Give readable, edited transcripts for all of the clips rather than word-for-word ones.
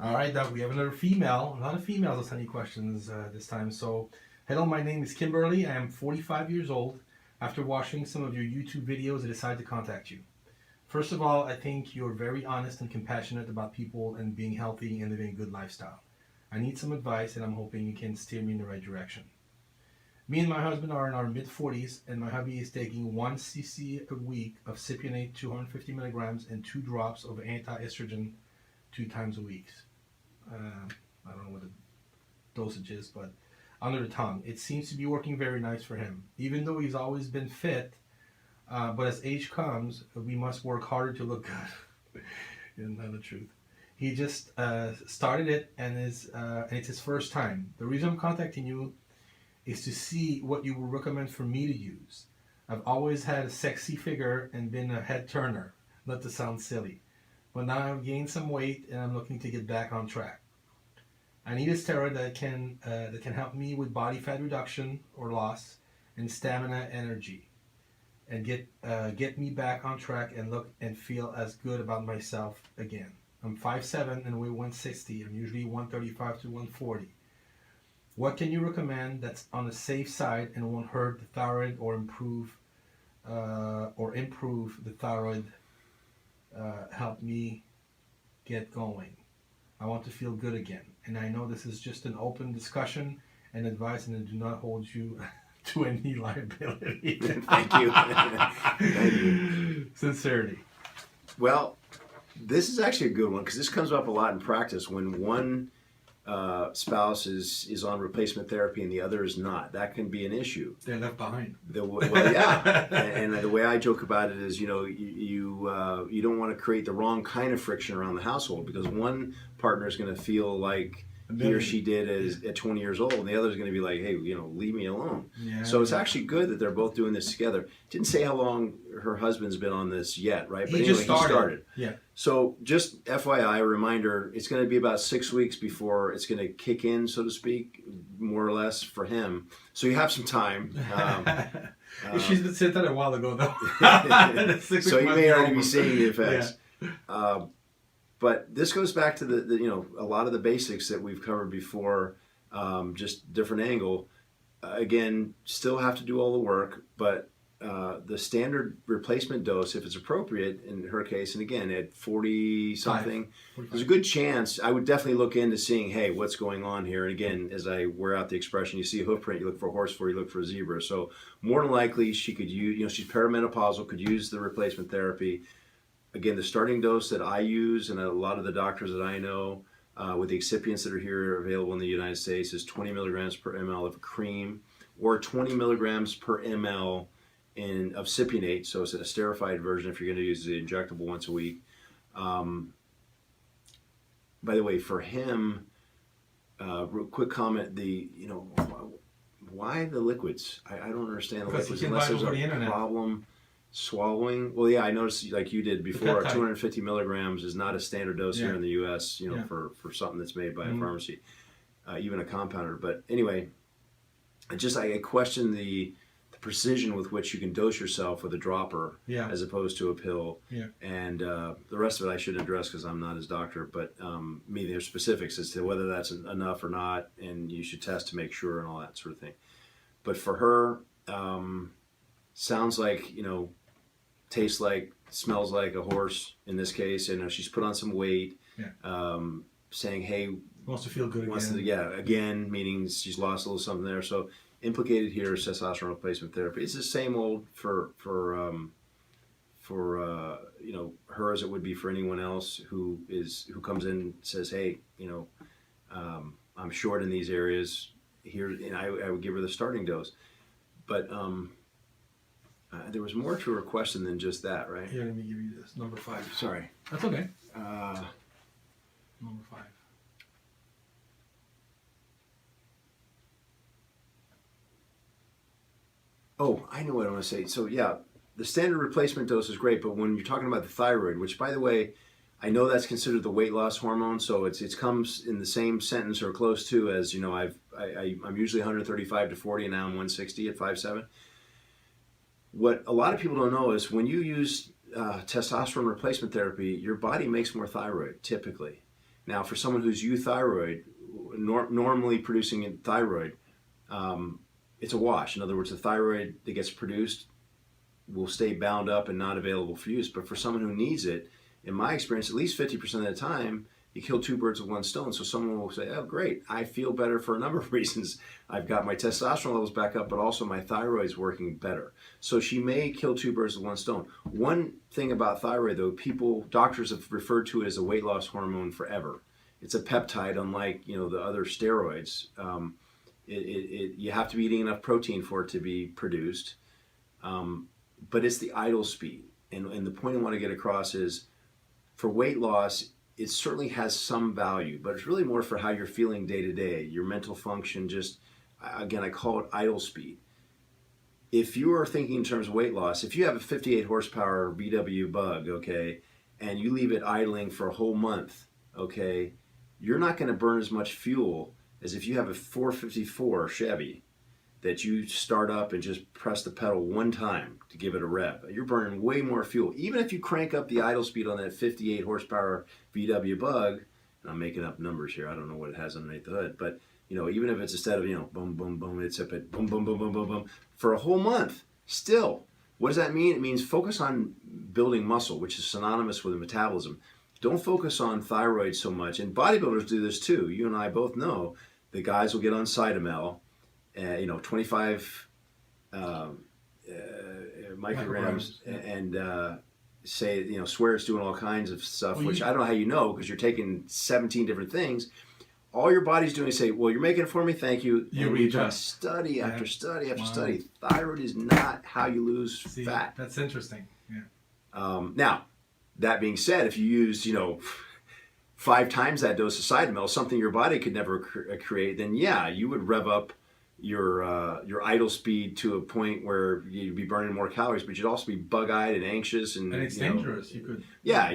All right, Doug, we have another female. A lot of females are sending questions this time. So, hello, my name is Kimberly. I am 45 years old. After watching some of your YouTube videos, I decided to contact you. First of all, I think you're very honest and compassionate about people and being healthy and living a good lifestyle. I need some advice, and I'm hoping you can steer me in the right direction. Me and my husband are in our mid-40s, and my hubby is taking 1 cc a week of cypionate 250 milligrams and 2 drops of anti-estrogen 2 times a week. I don't know what the dosage is, but under the tongue. It seems to be working very nice for him. Even though he's always been fit, but as age comes, we must work harder to look good. Isn't that the truth? He just started it, and it's his first time. The reason I'm contacting you is to see what you would recommend for me to use. I've always had a sexy figure and been a head turner, not to sound silly. But now I've gained some weight and I'm looking to get back on track. I need a steroid that can help me with body fat reduction or loss and stamina energy, and get me back on track and look and feel as good about myself again. I'm 5'7" and weigh 160. I'm usually 135 to 140. What can you recommend that's on the safe side and won't hurt the thyroid or improve the thyroid? Help me get going. I want to feel good again. And I know this is just an open discussion and advice, and I do not hold you to any liability. Thank you. Thank you. Sincerity. Well, this is actually a good one because this comes up a lot in practice when one spouse is on replacement therapy and the other is not. That can be an issue. They're left behind. Well, yeah. and the way I joke about it is, you don't want to create the wrong kind of friction around the household, because one partner is going to feel like he or she did at 20 years old, and the other is going to be like, hey, leave me alone. Yeah, so it's actually good that they're both doing this together. Didn't say how long her husband's been on this yet, right? But he started. Yeah. So just FYI, reminder, it's going to be about 6 weeks before it's going to kick in, so to speak, more or less for him. So you have some time. She's been sent that a while ago, though. So you may already be seeing the effects. Yeah. But this goes back to the a lot of the basics that we've covered before, just different angle. Again, still have to do all the work, but the standard replacement dose, if it's appropriate in her case, and again at 40 something, there's a good chance. I would definitely look into seeing, hey, what's going on here. And again, as I wear out the expression, you see a hoof print, you look for a horse, you look for a zebra. So more than likely, she could use, she's perimenopausal, could use the replacement therapy. Again, the starting dose that I use, and a lot of the doctors that I know with the excipients that are here available in the United States, is 20 milligrams per ml of cream, or 20 milligrams per ml of cypionate. So it's a esterified version if you're going to use the injectable once a week. By the way, for him, real quick comment: why the liquids? I don't understand the liquids unless there's a problem swallowing. Well, yeah, I noticed, like you did before, 250 milligrams is not a standard dose here in the U.S. For something that's made by a pharmacy, even a compounder. But anyway, I question the precision with which you can dose yourself with a dropper as opposed to a pill. Yeah. And the rest of it I shouldn't address because I'm not his doctor. But there's specifics as to whether that's enough or not, and you should test to make sure and all that sort of thing. But for her, sounds like tastes like, smells like a horse in this case. She's put on some weight, saying, hey, wants to feel good again. Again, meaning she's lost a little something there. So implicated here is testosterone replacement therapy. It's the same old for her as it would be for anyone else who comes in and says, hey, I'm short in these areas here, and I would give her the starting dose. But there was more to her question than just that, right? Here, let me give you this. Number 5. Sorry. That's okay. Number 5. Oh, I know what I want to say. So, yeah, the standard replacement dose is great, but when you're talking about the thyroid, which, by the way, I know that's considered the weight loss hormone, so it comes in the same sentence or close to as, I'm usually 135 to 40, and now I'm 160 at 5'7". What a lot of people don't know is when you use testosterone replacement therapy, your body makes more thyroid, typically. Now, for someone who's euthyroid, normally producing a thyroid, it's a wash. In other words, the thyroid that gets produced will stay bound up and not available for use. But for someone who needs it, in my experience, at least 50% of the time, you kill two birds with one stone. So someone will say, oh, great, I feel better for a number of reasons. I've got my testosterone levels back up, but also my thyroid's working better. So she may kill two birds with one stone. One thing about thyroid, though, doctors have referred to it as a weight loss hormone forever. It's a peptide, unlike the other steroids. You have to be eating enough protein for it to be produced. But it's the idle speed. And the point I want to get across is, for weight loss, it certainly has some value, but it's really more for how you're feeling day to day, your mental function. Just, again, I call it idle speed. If you are thinking in terms of weight loss, if you have a 58 horsepower VW Bug, okay, and you leave it idling for a whole month, okay, you're not going to burn as much fuel as if you have a 454 Chevy that you start up and just press the pedal one time to give it a rev. You're burning way more fuel. Even if you crank up the idle speed on that 58 horsepower VW Bug, and I'm making up numbers here, I don't know what it has underneath the hood, but even if it's instead of boom, boom, boom, it's up at boom, boom, boom, boom, boom, boom, for a whole month, still. What does that mean? It means focus on building muscle, which is synonymous with metabolism. Don't focus on thyroid so much. And bodybuilders do this too. You and I both know the guys will get on Cytomel, 25 micrograms, and say, swear it's doing all kinds of stuff, which I don't know how you know, because you're taking 17 different things. All your body's doing is say, well, you're making it for me, thank you. You and readjust. Study after study after study. Thyroid is not how you lose fat. That's interesting. Yeah. Now, that being said, if you use, 5 times that dose of Cytomel, something your body could never create, then yeah, you would rev up your idle speed to a point where you'd be burning more calories, but you'd also be bug-eyed and anxious, and it's dangerous. You could. Yeah,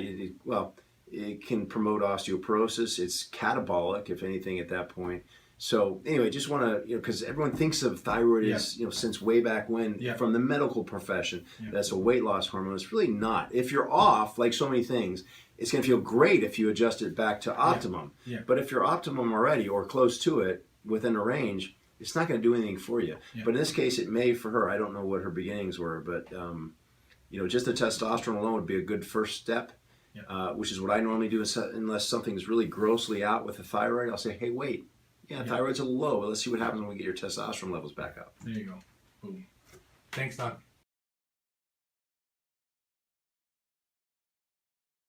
it can promote osteoporosis. It's catabolic, if anything, at that point. So anyway, just want to, because everyone thinks of thyroid as, since way back when, from the medical profession, that's a weight loss hormone. It's really not. If you're off, like so many things, it's going to feel great if you adjust it back to optimum. Yeah. But if you're optimum already or close to it, within a range, it's not going to do anything for you. Yeah. But in this case, it may for her. I don't know what her beginnings were, but just the testosterone alone would be a good first step. Yeah. Which is what I normally do, unless something's really grossly out with the thyroid. I'll say, hey, wait. Thyroid's a low. Let's see what happens when we get your testosterone levels back up. There you go. Boom. Thanks, Doc.